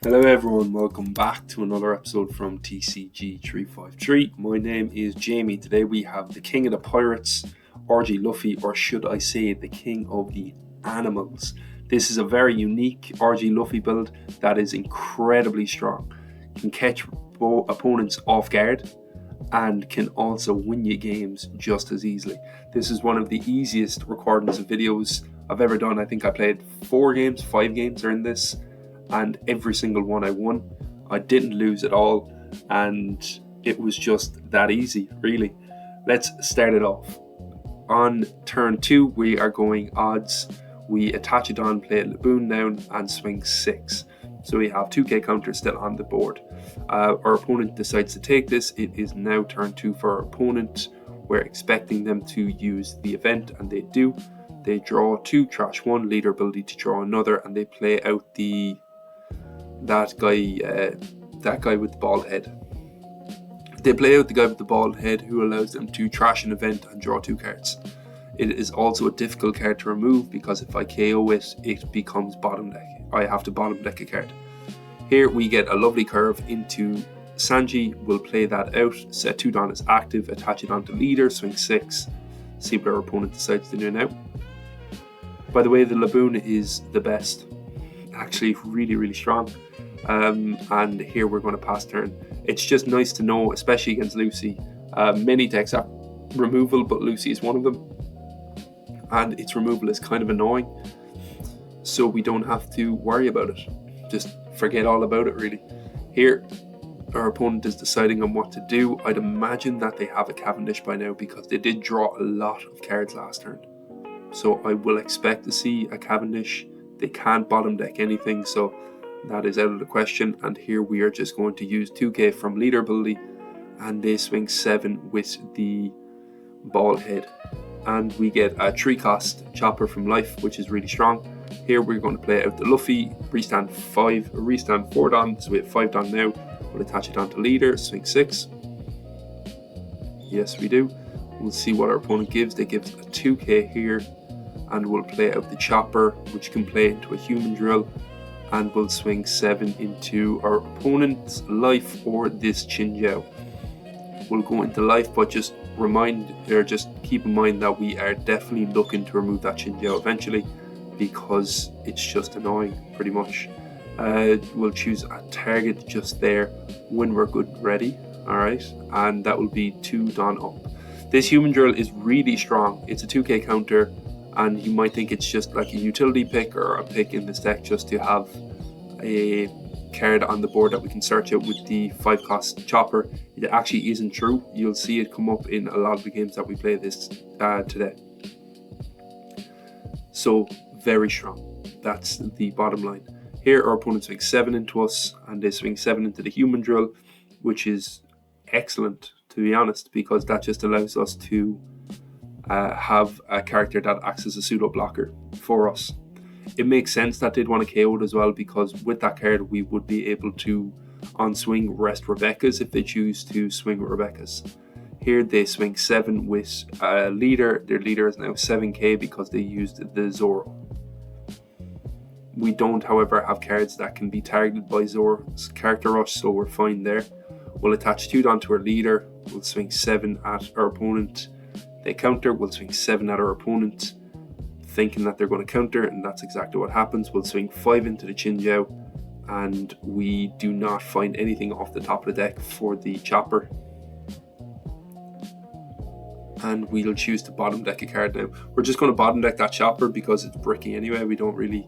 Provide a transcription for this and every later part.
Hello everyone, welcome back to another episode from TCG353. My name is Jamie. Today we have the King of the Pirates, RG Luffy, or should I say the King of the Animals. This is a very unique RG Luffy build that is incredibly strong. Can catch opponents off guard and can also win you games just as easily. This is one of the easiest recordings of videos I've ever done. I think I played 5 games are in this, and every single one I won. I didn't lose at all, and it was just that easy, really. Let's start it off. On turn 2, we are going odds. We attach it on, play a Laboon down, and swing 6. So we have 2k counters still on the board. Our opponent decides to take this. It is now turn 2 for our opponent. We're expecting them to use the event, and they do. They draw 2, trash 1, leader ability to draw another, and they play out that guy with the bald head. They play out the guy with the bald head, who allows them to trash an event and draw 2 cards. It is also a difficult card to remove because if I KO it, it becomes bottom deck. I have to bottom deck a card. Here we get a lovely curve into Sanji. We'll play that out, set 2 down as active, attach it onto leader, swing 6, see what our opponent decides to do now. By the way, the Laboon is the best. Actually really strong. And here we're going to pass turn. It's just nice to know, especially against Lucy. Many decks have removal, but Lucy is one of them, and its removal is kind of annoying, so we don't have to worry about it. Just forget all about it, really. Here our opponent is deciding on what to do. I'd imagine that they have a Cavendish by now because they did draw a lot of cards last turn, so I will expect to see a Cavendish. They can't bottom deck anything, so that is out of the question. And here we are just going to use 2k from leader ability, and they swing 7 with the bald head, and we get a 3 cost chopper from life, which is really strong. Here we're going to play out the Luffy, restand 4 down, so we have 5 down now. We'll attach it onto leader, swing 6. Yes, we do. We'll see what our opponent gives. They give a 2k here, and we'll play out the chopper, which can play into a human drill, and we'll swing 7 into our opponent's life or this Chinjiao. We'll go into life, but just keep in mind that we are definitely looking to remove that Chinjiao eventually, because it's just annoying, pretty much. We'll choose a target just there when we're good and ready, alright, and that will be 2 Dawn up. This human drill is really strong. It's a 2k counter, and you might think it's just like a utility pick or a pick in this deck just to have a card on the board that we can search out with the 5 cost chopper. It actually isn't true. You'll see it come up in a lot of the games that we play this today. So very strong. That's the bottom line. Here our opponent swings 7 into us, and they swing 7 into the human drill, which is excellent, to be honest, because that just allows us to have a character that acts as a pseudo blocker for us. It makes sense that they'd want to KO it as well, because with that card we would be able to on swing rest Rebecca's if they choose to swing Rebecca's. Here they swing 7 with leader. Their leader is now 7k because they used the Zoro. We don't, however, have cards that can be targeted by Zoro's character rush, so we're fine there. We'll attach 2 down to our leader. We'll swing 7 at our opponent. They counter. We'll swing 7 at our opponent, thinking that they're going to counter, and that's exactly what happens. We'll swing 5 into the Chinjiao, and we do not find anything off the top of the deck for the chopper. And we'll choose to bottom deck a card now. We're just going to bottom deck that chopper because it's bricky anyway. We don't really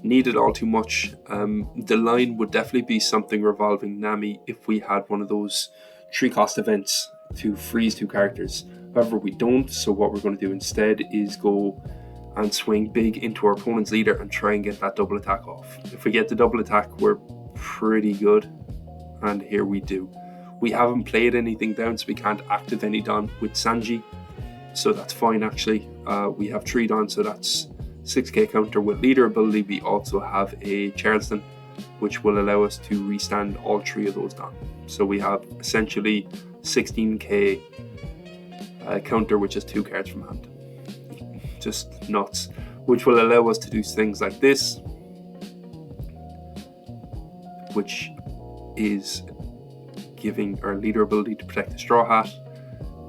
need it all too much. The line would definitely be something revolving Nami if we had one of those 3 cost events to freeze 2 characters. However, we don't, so what we're going to do instead is go and swing big into our opponent's leader and try and get that double attack off. If we get the double attack, we're pretty good, and here we do. We haven't played anything down, so we can't active any Dawn with Sanji, so that's fine actually. We have 3 Dawn, so that's 6k counter with leader ability. We also have a Charleston, which will allow us to restand all 3 of those Dawn. So we have essentially 16k counter, which is 2 cards from hand. Just nuts. Which will allow us to do things like this. which is giving our leader ability to protect the straw hat.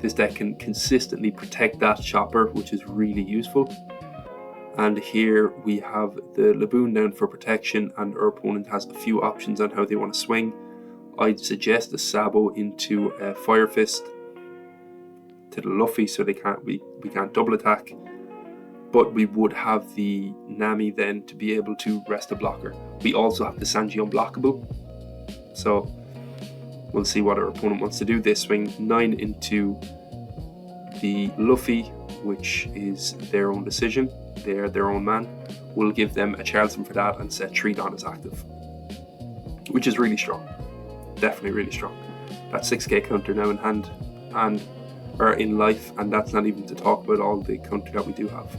This deck can consistently protect that chopper, which is really useful. And here we have the Laboon down for protection, and our opponent has a few options on how they want to swing. I'd suggest a Sabo into a Fire Fist to the Luffy, so we can't double attack. But we would have the Nami then to be able to rest a blocker. We also have the Sanji unblockable, so we'll see what our opponent wants to do. They swing 9 into the Luffy, which is their own decision. They're their own man. We'll give them a Charleston for that and set 3 Don as active, which is really strong. Definitely really strong. That 6k counter now in hand or in life, and that's not even to talk about all the counter that we do have.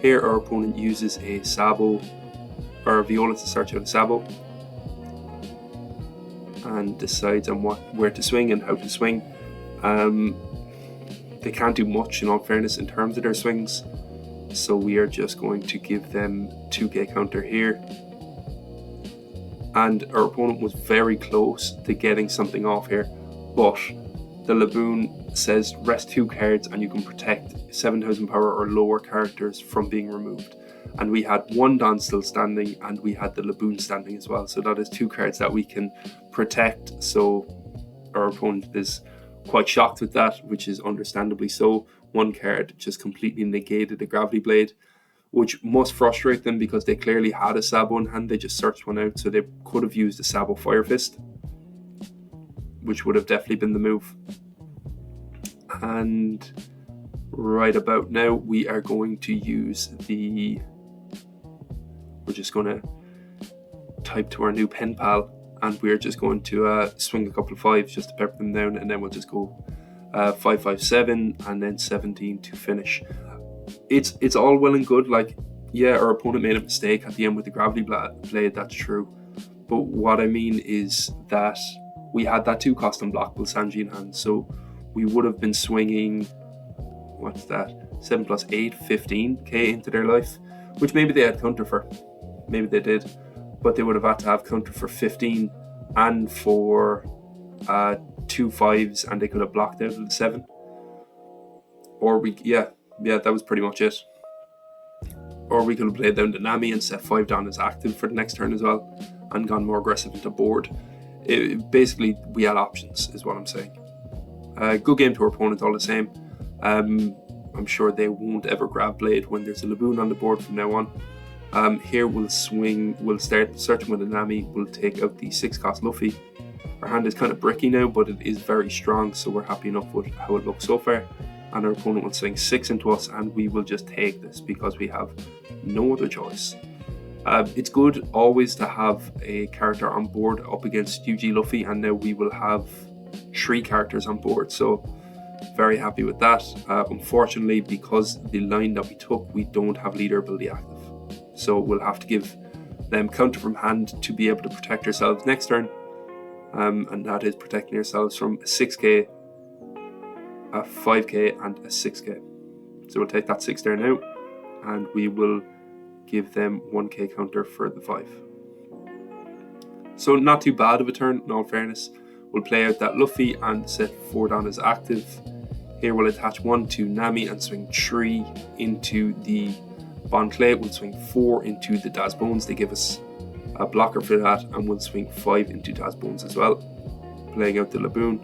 Here our opponent uses a Sabo or a Viola to search out a Sabo and decides on where to swing and how to swing. They can't do much, in all fairness, in terms of their swings, so we are just going to give them 2k counter here. And our opponent was very close to getting something off here, but the Laboon says rest 2 cards and you can protect 7,000 power or lower characters from being removed. And we had 1 Don still standing, and we had the Laboon standing as well, so that is 2 cards that we can protect. So our opponent is quite shocked with that, which is understandably so. 1 card just completely negated the Gravity Blade, which must frustrate them because they clearly had a Sabo in hand. They just searched one out, so they could have used a Sabo Fire Fist, which would have definitely been the move. And right about now we are going to use we're just going to type to our new pen pal, and we're just going to swing a couple of 5s just to pepper them down, and then we'll just go 5, 5, 7 and then 17 to finish. It's all well and good, like, yeah, our opponent made a mistake at the end with the Gravity Blade, that's true, but what I mean is that we had that 2 cost unblockable Sanji in hand, so we would have been swinging, what's that, 7 plus 8, 15k into their life, which maybe they had counter for, maybe they did, but they would have had to have counter for 15 and for 2 5s, and they could have blocked out of the 7. Or that was pretty much it. Or we could have played down the Nami and set 5 down as active for the next turn as well, and gone more aggressive into board. Basically, we had options, is what I'm saying. Good game to our opponent all the same. I'm sure they won't ever grab Blade when there's a Laboon on the board from now on. Here we'll start searching with a Nami. We'll take out the 6 cost Luffy. Our hand is kind of bricky now, but it is very strong, so we're happy enough with how it looks so far. And our opponent will swing 6 into us, and we will just take this because we have no other choice. It's good always to have a character on board up against UG Luffy, and now we will have 3 characters on board, so very happy with that. Unfortunately, because the line that we took, we don't have leader ability active, so we'll have to give them counter from hand to be able to protect ourselves next turn, and that is protecting ourselves from a 6k, a 5k and a 6k. So we'll take that 6 there now, and we will give them 1k counter for the 5. So not too bad of a turn, in all fairness. We'll play out that Luffy and set 4 down as active. Here we'll attach 1 to Nami and swing 3 into the Bon Clay. We'll swing 4 into the Daz Bones. They give us a blocker for that, and we'll swing 5 into Daz Bones as well, playing out the Laboon,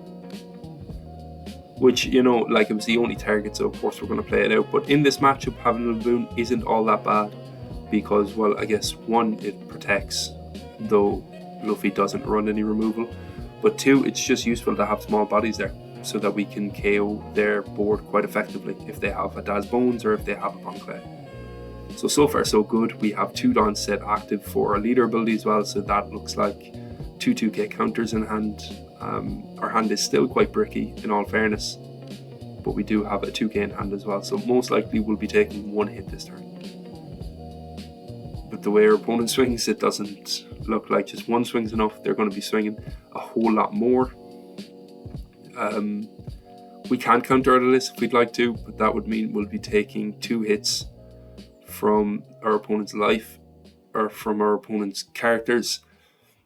which, you know, like, it was the only target, so of course we're going to play it out. But in this matchup, having a Laboon isn't all that bad because, well, I guess 1, it protects, though Luffy doesn't run any removal, but 2, it's just useful to have small bodies there so that we can KO their board quite effectively if they have a Daz Bones or if they have a Bon Clay. So far so good. We have 2 Dons set active for our leader ability as well, so that looks like 2 2k counters in hand. Our hand is still quite bricky, in all fairness, but we do have a 2k in hand as well, so most likely we'll be taking 1 hit this turn. But the way our opponent swings, it doesn't look like just 1 swing's enough. They're going to be swinging a whole lot more. We can counter out of this if we'd like to, but that would mean we'll be taking 2 hits from our opponent's life, or from our opponent's characters,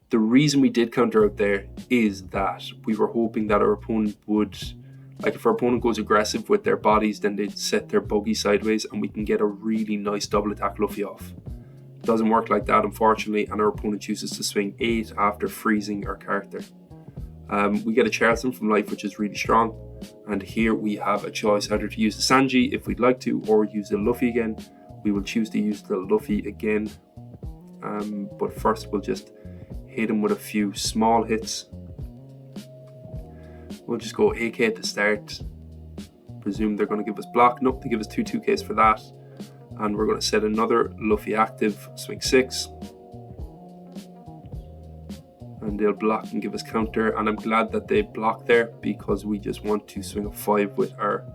The reason we did counter out there is that we were hoping that our opponent would, like if our opponent goes aggressive with their bodies, then they'd set their buggy sideways and we can get a really nice double attack Luffy off. It doesn't work like that, unfortunately, and our opponent chooses to swing 8 after freezing our character. We get a Charleston from life, which is really strong, and here we have a choice either to use the Sanji if we'd like to, or use the Luffy again. We will choose to use the Luffy again, but first we'll just hit him with a few small hits. We'll just go AK at the start. Presume they're going to give us block. Nope, they give us 2/2Ks for that. And we're going to set another Luffy active, swing 6. And they'll block and give us counter. And I'm glad that they blocked there because we just want to swing a 5 with our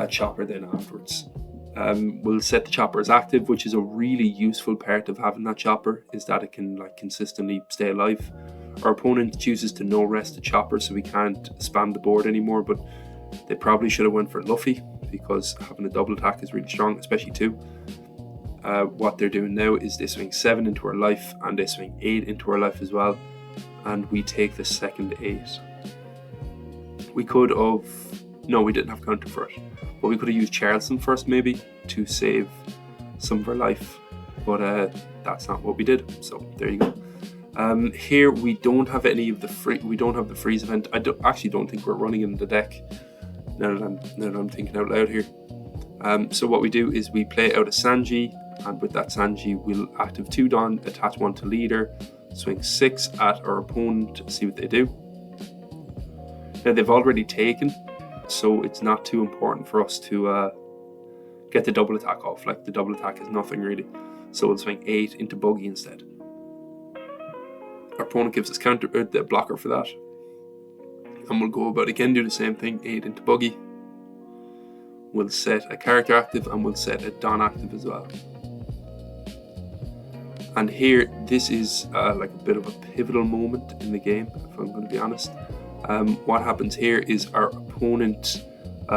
chopper then afterwards. We'll set the chopper as active, which is a really useful part of having that chopper, is that it can like consistently stay alive. Our opponent chooses to no rest the chopper, so we can't spam the board anymore, but they probably should have went for Luffy because having a double attack is really strong, especially 2. What they're doing now is they swing 7 into our life and they swing 8 into our life as well, and we take the second 8. We could have, no, we didn't have counter for it, but we could have used Charleston first maybe to save some of our life, but that's not what we did, so there you go. Here we don't have any of the freeze event. I actually don't think we're running in the deck now that I'm thinking out loud here. So what we do is we play out a Sanji, and with that Sanji we'll active 2 Dawn, attach 1 to leader, swing 6 at our opponent, see what they do. Now they've already taken, so it's not too important for us to get the double attack off. Like the double attack is nothing really, so we'll swing 8 into buggy instead. Our opponent gives us counter the blocker for that, and we'll go about again, do the same thing, 8 into buggy. We'll set a character active and we'll set a Dawn active as well. And here, this is like a bit of a pivotal moment in the game, if I'm going to be honest. What happens here is our opponent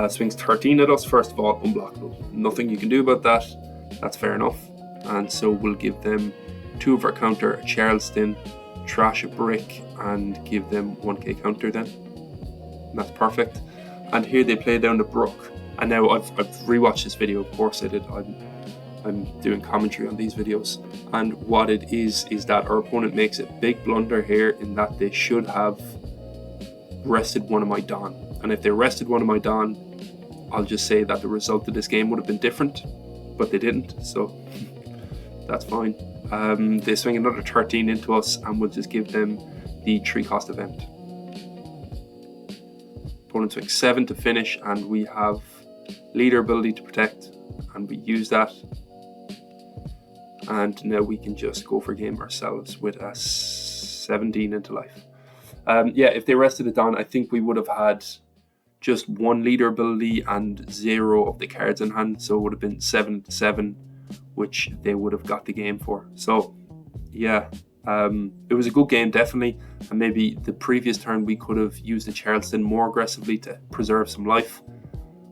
swings 13 at us. First of all, unblockable. Nothing you can do about that. That's fair enough. And so we'll give them 2 of our counter, a Charleston, trash a brick, and give them 1k counter then. And that's perfect. And here they play down the brook. And now I've rewatched this video, of course I did. I'm doing commentary on these videos. And what it is that our opponent makes a big blunder here in that they should have rested one of my Dawn. And if they rested one of my Dawn, I'll just say that the result of this game would have been different, but they didn't, so that's fine. They swing another 13 into us and we'll just give them the 3 cost event. Opponent swings 7 to finish, and we have leader ability to protect, and we use that. And now we can just go for game ourselves with a 17 into life. Yeah, if they rested it down, I think we would have had just 1 leader ability and 0 of the cards in hand, so it would have been 7 to 7, which they would have got the game for. So yeah, it was a good game definitely, and maybe the previous turn we could have used the Charleston more aggressively to preserve some life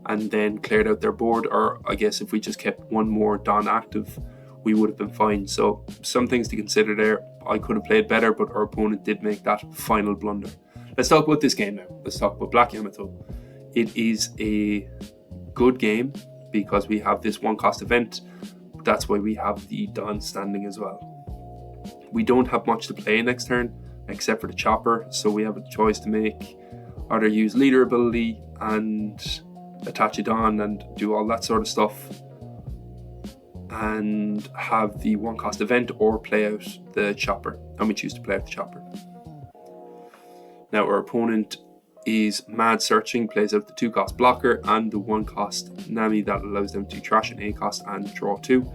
and then cleared out their board, or I guess if we just kept 1 more Dawn active we would have been fine. So some things to consider there. I could have played better, but our opponent did make that final blunder. Let's talk about this game now. Let's talk about Black Yamato. It is a good game because we have this 1 cost event. That's why we have the Dawn standing as well. We don't have much to play next turn except for the chopper, so we have a choice to make. Either use leader ability and attach it on and do all that sort of stuff and have the 1 cost event, or play out the chopper, and we choose to play out the chopper. Now our opponent is mad searching, plays out the 2 cost blocker and the 1 cost Nami that allows them to trash an A cost and draw 2.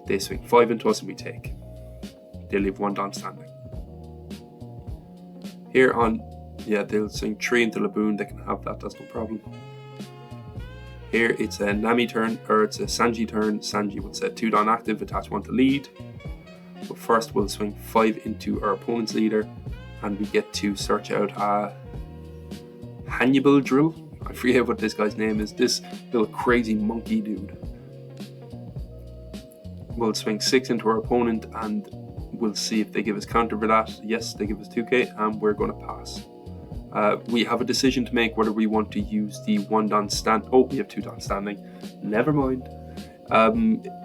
They swing 5 into us and we take. They leave 1 Dawn standing. Here on, yeah, they'll swing 3 into Laboon. They can have that, that's no problem. Here it's a Nami turn, or it's a Sanji turn. Sanji will set 2 Dawn active, attach 1 to lead. But first we'll swing 5 into our opponent's leader, and we get to search out a Hannibal Drill. I forget what this guy's name is. This little crazy monkey dude. We'll swing 6 into our opponent, and We'll see if they give us counter for that. Yes, they give us 2k, and we're going to pass. We have a decision to make whether we want to use the 1 Don stand. Oh, we have 2 Don standing. Never mind.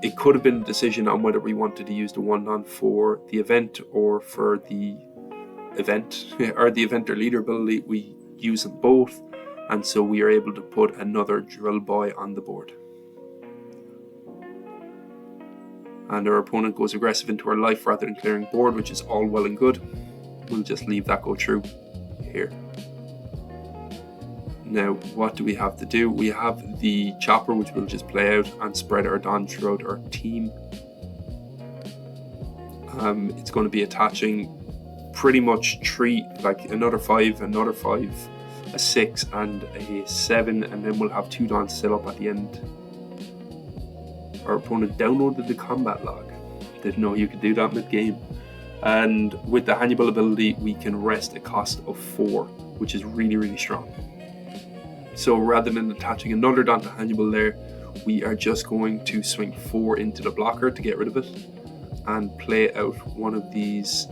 It could have been a decision on whether we wanted to use the 1 Don for the event or for the event, or the event or leader ability. We use them both, and so we are able to put another drill boy on the board. And our opponent goes aggressive into our life rather than clearing board, which is all well and good. We'll just leave that go through here. Now, what do we have to do? We have the chopper, which we'll just play out and spread our Don throughout our team. It's going to be attaching pretty much 3, like another 5, a 6, and a 7, and then we'll have 2 Dons set up at the end. Our opponent downloaded the combat log. Didn't know you could do that mid-game. And with the Hannibal ability, we can rest a cost of 4, which is really, really strong. So rather than attaching another Don to Hannibal there, we are just going to swing 4 into the blocker to get rid of it and play out one of these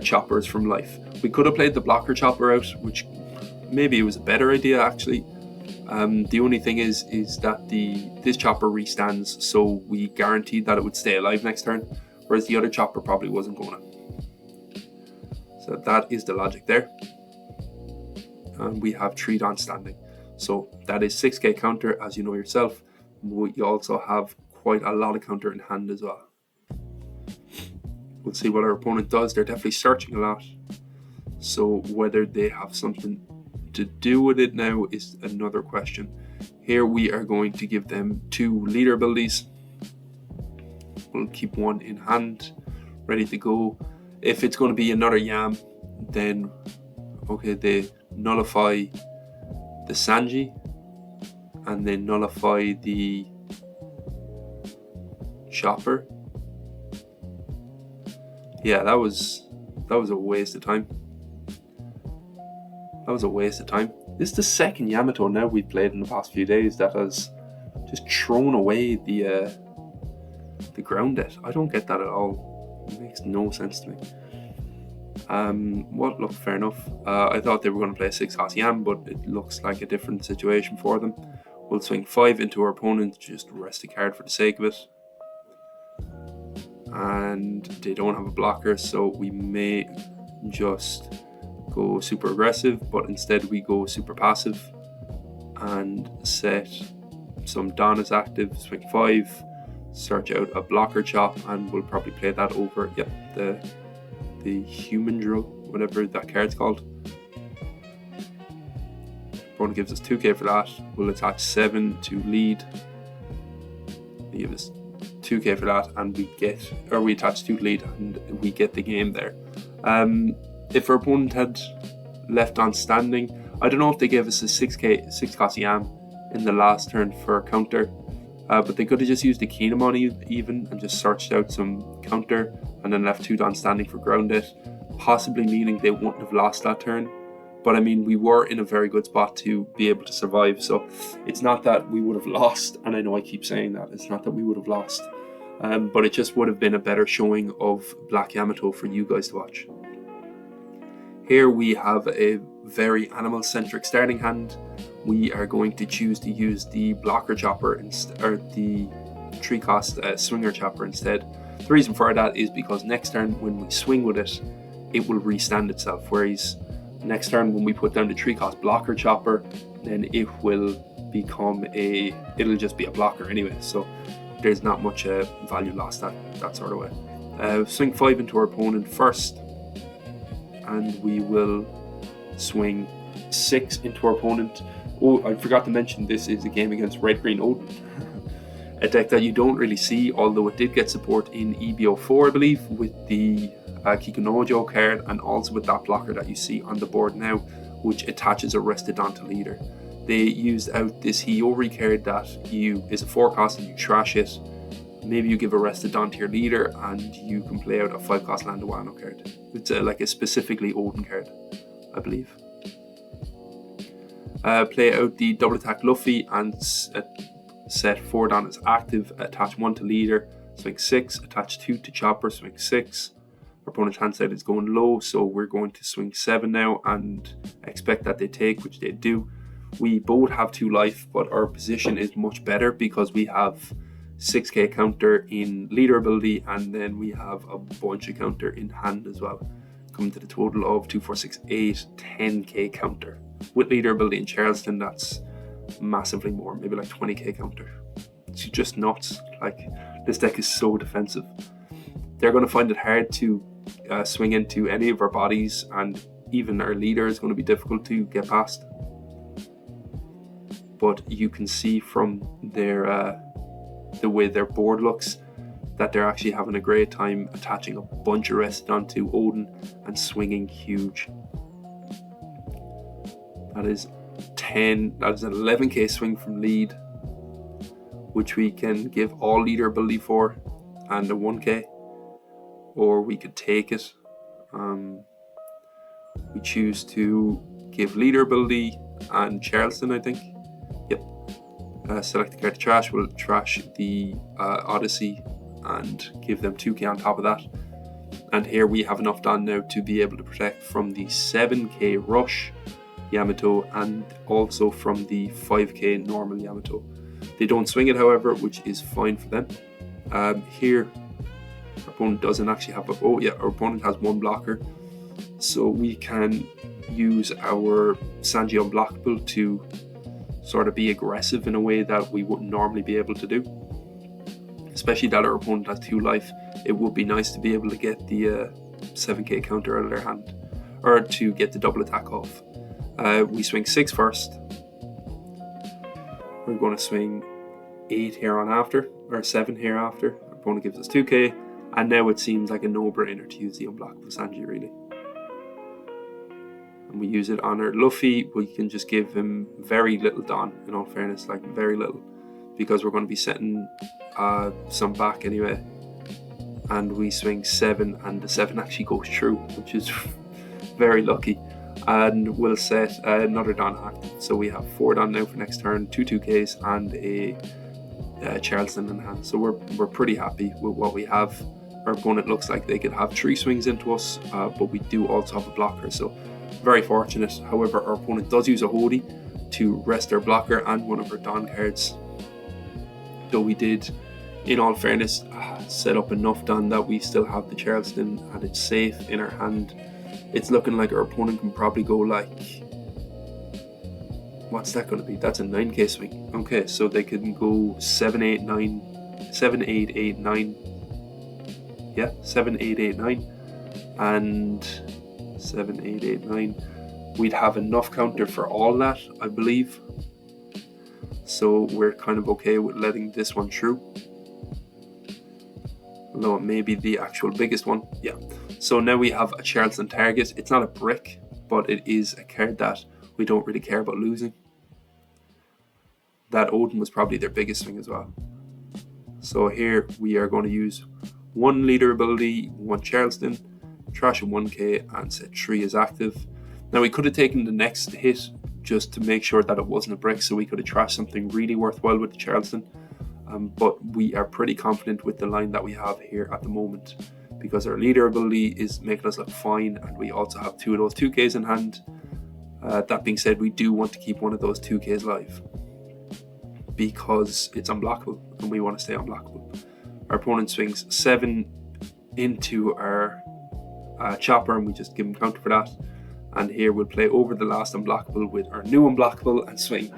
choppers from life. We could have played the blocker chopper out, which maybe it was a better idea actually. The only thing is that this chopper restands, so we guaranteed that it would stay alive next turn, whereas the other chopper probably wasn't going to. So that is the logic there. And we have 3 Don standing. So that is 6k counter, as you know yourself. We also have quite a lot of counter in hand as well. We'll see what our opponent does. They're definitely searching a lot. So whether they have something to do with it now is another question. Here we are going to give them 2 leader abilities. We'll keep 1 in hand, ready to go. If it's going to be another Yam, then okay, they nullify the Sanji and then nullify the chopper. Yeah, that was a waste of time. That was a waste of time. This is the second Yamato now we've played in the past few days that has just thrown away the ground debt. I don't get that at all. It makes no sense to me. Well, look, fair enough. I thought they were going to play a 6-cost Yam, but it looks like a different situation for them. We'll swing 5 into our opponent, just rest a card for the sake of it. And they don't have a blocker, so we may just go super aggressive, but instead we go super passive and set some Don as active, swing 5, search out a blocker chop, and we'll probably play that over the human drill, whatever that card's called. Opponent gives us 2k for that. We'll attach 7 to lead. They give us 2k for that, and we attach 2 to lead, and we get the game there. If our opponent had left on standing, I don't know if they gave us a 6-cost Yam in the last turn for counter, but they could have just used the Kinemon even and just searched out some counter and then left 2 Don standing for grounded, possibly meaning they wouldn't have lost that turn. But I mean, we were in a very good spot to be able to survive, so it's not that we would have lost, and I know I keep saying that, it's not that we would have lost, but it just would have been a better showing of Black Yamato for you guys to watch. Here we have a very animal-centric starting hand. We are going to choose to use the blocker chopper or the 3-cost swinger chopper instead. The reason for that is because next turn when we swing with it, it will restand itself, whereas next turn when we put down the 3-cost blocker chopper, then it will become it'll just be a blocker anyway, so there's not much value lost that sort of way. Swing 5 into our opponent first, and we will swing 6 into our opponent. Oh, I forgot to mention this is a game against Red Green Oden. A deck that you don't really see, although it did get support in EBO4, I believe, with the Kikunojo card, and also with that blocker that you see on the board now, which attaches a rested onto leader. They used out this Hiyori card that is a 4-cost and you trash it. Maybe you give a rested on to your leader and you can play out a 5-cost Landawano card. It's like a specifically Oden card, I believe. Play out the double attack Luffy and set 4 Don as active, attach 1 to leader, swing 6, attach 2 to chopper, swing 6. Our opponent's hand side is going low, so we're going to swing 7 now and expect that they take, which they do. We both have 2 life, but our position is much better because we have 6k counter in leader ability, and then we have a bunch of counter in hand as well, coming to the total of 2, 4, 6, 8, 10k counter. With leader ability in Charleston, that's massively more, maybe like 20k counter. It's just nuts. Like, this deck is so defensive. They're going to find it hard to swing into any of our bodies, and even our leader is going to be difficult to get past. But you can see from their the way their board looks that they're actually having a great time attaching a bunch of rest onto Oden and swinging huge. That is an 11k swing from lead, which we can give all leader ability for, and a 1k, or we could take it. We choose to give leader ability and Charleston, I think. Yep. Select the card to trash. We'll trash the Odyssey and give them 2k on top of that. And here we have enough done now to be able to protect from the 7k rush Yamato and also from the 5k normal Yamato. They don't swing it, however, which is fine for them. Here, our opponent doesn't actually have our opponent has 1 blocker, so we can use our Sanji unblockable to sort of be aggressive in a way that we wouldn't normally be able to do. Especially that our opponent has 2 life, it would be nice to be able to get the 7k counter out of their hand, or to get the double attack off. We swing 6 first. We're going to swing 8 here on after, or 7 here after. Our opponent gives us 2k, and now it seems like a no-brainer to use the unblockable Sanji, really. And we use it on our Luffy. We can just give him very little Don, in all fairness, like very little, because we're going to be setting some back anyway. And we swing 7, and the 7 actually goes through, which is very lucky. And we'll set another Don active. So we have 4 Don now for next turn, 2 2Ks, and a Charleston in hand. So we're pretty happy with what we have. Our opponent looks like they could have 3 swings into us, but we do also have a blocker, so very fortunate. However, our opponent does use a Hody to rest their blocker and one of our Don cards. Though we did, in all fairness, set up enough Don that we still have the Charleston and it's safe in our hand. It's looking like our opponent can probably go like, what's that going to be? That's a 9k swing. Okay, so they can go 7, 8, 9, 7, 8, 8, 9. Yeah, 7, 8, 8, 9, and 7, 8, 8, 9. We'd have enough counter for all that, I believe. So we're kind of okay with letting this one through. Although it may be the actual biggest one. Yeah. So now we have a Charleston target. It's not a brick, but it is a card that we don't really care about losing. That Oden was probably their biggest swing as well. So here we are going to use 1 leader ability, 1 Charleston, trash a 1k, and set 3 as active. Now we could have taken the next hit just to make sure that it wasn't a brick, so we could have trashed something really worthwhile with the Charleston. But we are pretty confident with the line that we have here at the moment, because our leader ability is making us look fine, and we also have 2 of those 2Ks in hand. That being said, we do want to keep one of those 2Ks live because it's unblockable and we want to stay unblockable. Our opponent swings 7 into our chopper, and we just give him counter for that. And here we'll play over the last unblockable with our new unblockable and swing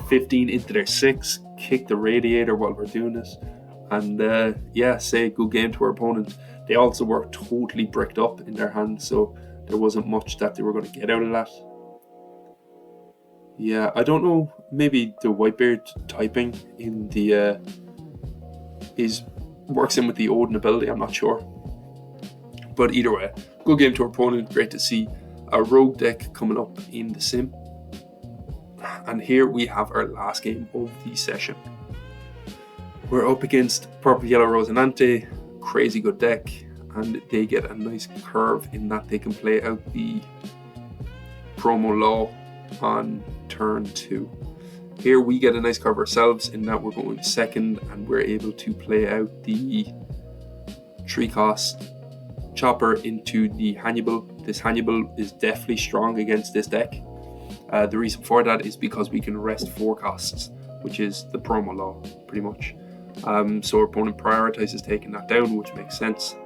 15 into their 6, kick the radiator while we're doing it, and yeah, say good game to our opponent. They also were totally bricked up in their hand, so there wasn't much that they were going to get out of that. Yeah, I don't know, maybe the Whitebeard typing in the works in with the Oden ability, I'm not sure. But either way, good game to our opponent. Great to see a rogue deck coming up in the sim. And here we have our last game of the session. We're up against Purple Yellow Rosinante, crazy good deck, and they get a nice curve in that they can play out the promo law on turn 2. Here we get a nice curve ourselves in that we're going second and we're able to play out the 3 cost chopper into the Hannibal. This Hannibal is definitely strong against this deck. The reason for that is because we can rest 4 costs, which is the promo law, pretty much. So our opponent prioritizes taking that down, which makes sense.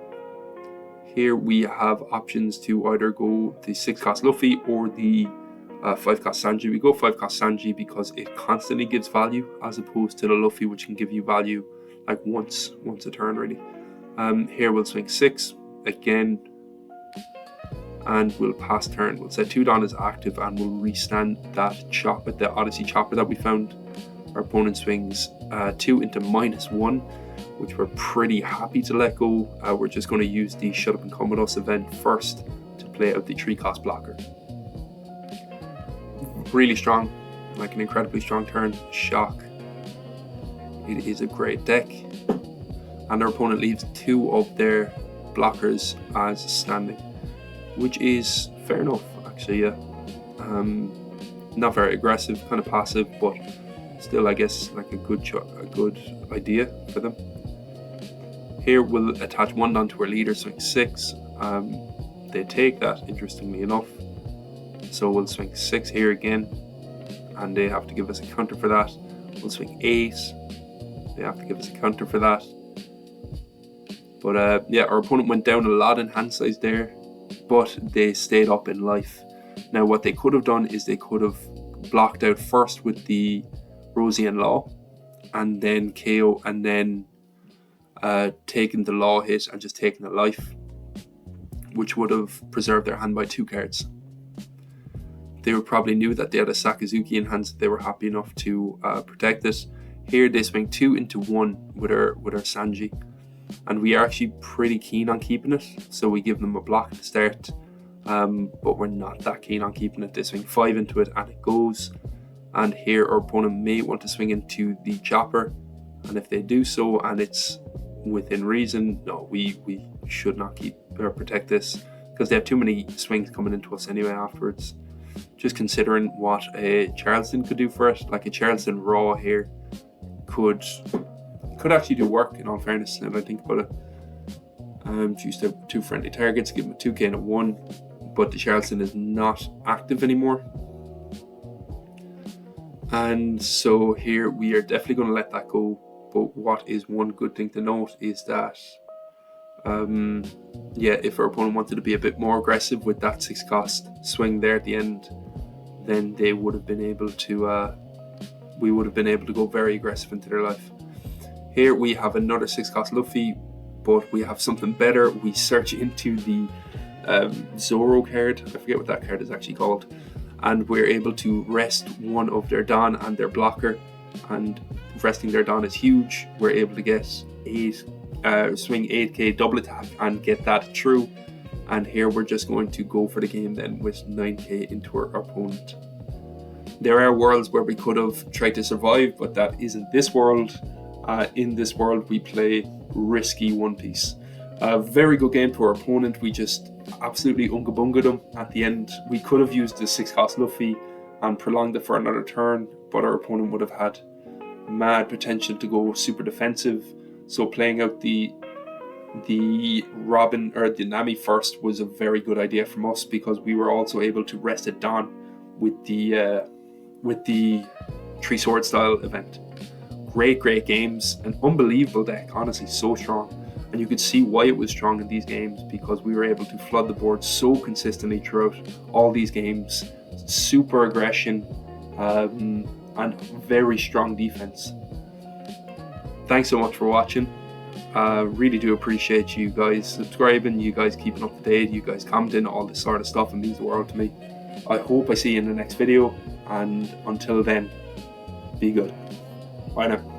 Here we have options to either go the 6 cost Luffy or the 5 cost Sanji. We go 5 cost Sanji because it constantly gives value, as opposed to the Luffy, which can give you value like once a turn really. Here we'll swing 6 again, and we'll pass turn. We'll set 2 down as active, and we'll restand that chopper, the Odyssey chopper that we found. Our opponent swings 2 into -1, which we're pretty happy to let go. We're just going to use the Shut Up and Come With Us event first to play out the 3 cost blocker. Really strong, like an incredibly strong turn. Shock. It is a great deck. And our opponent leaves 2 of their blockers as standing, which is fair enough, actually. Yeah, not very aggressive, kind of passive, but still, I guess, like a good idea for them. Here we'll attach 1 down to our leader, swing 6. They take that, interestingly enough. So we'll swing 6 here again, and they have to give us a counter for that. We'll swing 8. They have to give us a counter for that. But yeah, our opponent went down a lot in hand size there, but they stayed up in life. Now what they could have done is they could have blocked out first with the Rosinante Law, and then KO, and then taken the Law hit and just taken a life, which would have preserved their hand by 2 cards. They probably knew that they had a Sakazuki in hand, so they were happy enough to protect it. Here they swing 2 into 1 with our Sanji, and we are actually pretty keen on keeping it, so we give them a block to start, but we're not that keen on keeping it. They swing 5 into it and it goes, and here our opponent may want to swing into the chopper, and if they do so and it's within reason, no, we should not keep or protect this, because they have too many swings coming into us anyway afterwards. Just considering what a Charleston could do for it, like a Charleston Raw here could actually do work, in all fairness, now that I think about it. Choose to have 2 friendly targets, give them a 2k and a 1, but the Charleston is not active anymore. And so here we are definitely going to let that go. But what is one good thing to note is that yeah, if our opponent wanted to be a bit more aggressive with that 6 cost swing there at the end, then they would have been able to we would have been able to go very aggressive into their life. Here we have another 6 cost Luffy, but we have something better. We search into the Zoro card, I forget what that card is actually called, and we're able to rest 1 of their Don and their blocker, and resting their Don is huge. We're able to get swing 8k double attack and get that through, and here we're just going to go for the game then with 9k into our opponent. There are worlds where we could have tried to survive, but that isn't this world. In this world we play risky One Piece. A very good game to our opponent. We just absolutely unga bunga'd him at the end. We could have used the 6 cost Luffy and prolonged it for another turn, but our opponent would have had mad potential to go super defensive. So playing out the Robin or the Nami first was a very good idea from us, because we were also able to rest it down with the 3 sword style event. Great games, an unbelievable deck, honestly, so strong. And you could see why it was strong in these games, because we were able to flood the board so consistently throughout all these games. Super aggression and very strong defense. Thanks so much for watching. Really do appreciate you guys subscribing, you guys keeping up to date, you guys commenting, all this sort of stuff. It means the world to me. I hope I see you in the next video, and until then, be good. Bye now.